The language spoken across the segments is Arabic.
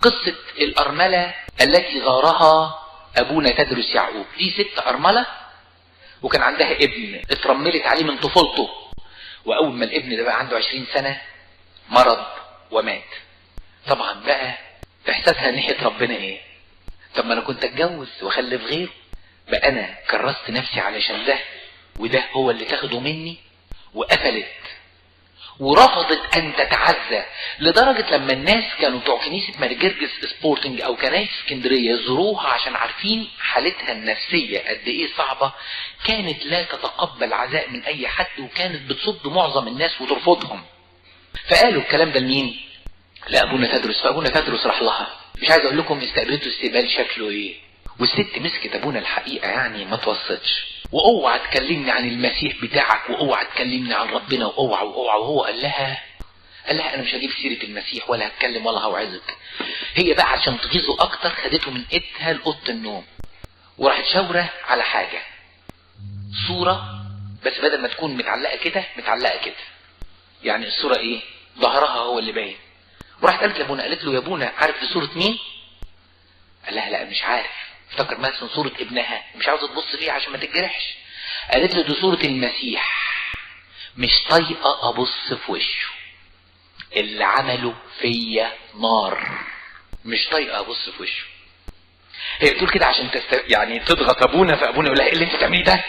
قصة الأرملة التي زارها أبونا تدرس يعقوب. دي ست أرملة وكان عندها ابن اترملت عليه من طفولته، وأول ما الابن ده بقى عنده 20 سنة مرض ومات. طبعا بقى إحساسها ناحية ربنا إيه؟ طب ما أنا كنت أتجوز وأخلف غيره، بقى أنا كرست نفسي علشان ده وده هو اللي تاخده مني. وقفلت ورفضت ان تتعزى، لدرجة لما الناس كانوا بتوع كنيسة مارجرجس سبورتنج او كنايس اسكندرية يزوروها عشان عارفين حالتها النفسية قد ايه صعبة، كانت لا تتقبل عزاء من اي حد، وكانت بتصد معظم الناس وترفضهم. فقالوا الكلام ده لمين؟ لابونا تدرس. فابونا تدرس راح لها. مش عايز اقول لكم استقبلته استقبال شكله ايه. والست مسكت ابونا الحقيقة يعني ما توصتش، واوعى تكلمني عن المسيح بتاعك، واوعى تكلمني عن ربنا، واوعى. وهو قال لها انا مش هجيب سيرة المسيح ولا هتكلم ولا هوعظك. هي بقى عشان تغيظه اكتر خدته من ايدها لأوضة النوم وراحت شاورة على حاجة، صورة، بس بدل ما تكون متعلقة كده متعلقة كده، يعني الصورة ايه؟ ظهرها هو اللي باين. وراحت قالت لابونا، قالت له يا ابونا عارف دي صورة مين؟ قال لها لا مش عارف. افتكر مثلا صورة ابنها مش عاوزة تبص فيها عشان ما تتجرحش. قالت له دي صورة المسيح، مش طايقة ابص في وشه، اللي عمله فيا نار، مش طايقة ابص في وشه. هي بتقول كده عشان يعني تضغط ابونا، فابونا يقول لها ايه اللي انت بتعمليه ده؟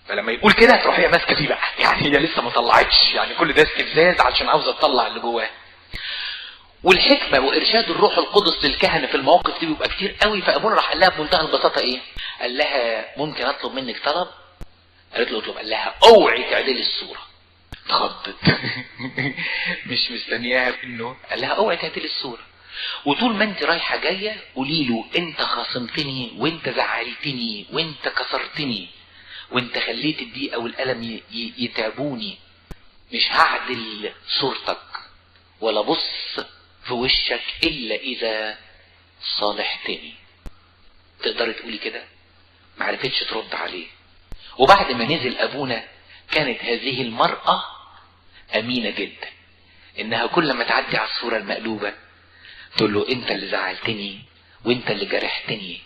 فلما يقول كده تروح هي ماسكه فيه بقى، يعني هي لسه ما طلعتش، يعني كل ده استفزاز عشان عاوزه تطلع اللي جواها. والحكمة وإرشاد الروح القدس للكهنة في المواقف دي بيبقى كتير قوي. فأبونا راح قال لها بمنتهى البساطة إيه؟ قال لها ممكن أطلب منك طلب؟ قالت له اطلب. قال لها اوعي تعدلي الصورة. اتخضت مش مستنياها انه قال لها اوعي تعدلي الصورة، وطول ما انت رايحة جاية قولي له انت خاصمتني وانت زعلتني وانت كسرتني وانت خليت الضيقة والألم يتعبوني، مش هعدل صورتك ولا بص في وشك الا اذا صالحتني. تقدري تقولي كده؟ معرفتش ترد عليه. وبعد ما نزل ابونا كانت هذه المرأة امينة جدا، انها كل ما تعدي على الصورة المقلوبة تقول له انت اللي زعلتني وانت اللي جرحتني،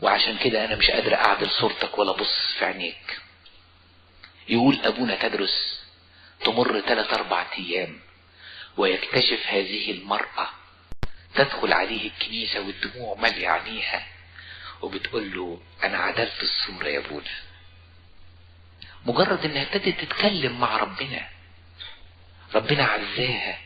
وعشان كده انا مش قادر اعدل صورتك ولا بص في عينيك. يقول ابونا تدرس تمر 3-4 ايام ويكتشف هذه المرأة تدخل عليه الكنيسة والدموع مالية عينيها وبتقول له انا عدلت الصورة يا ابونا. مجرد انها ابتدت تتكلم مع ربنا، ربنا عزاها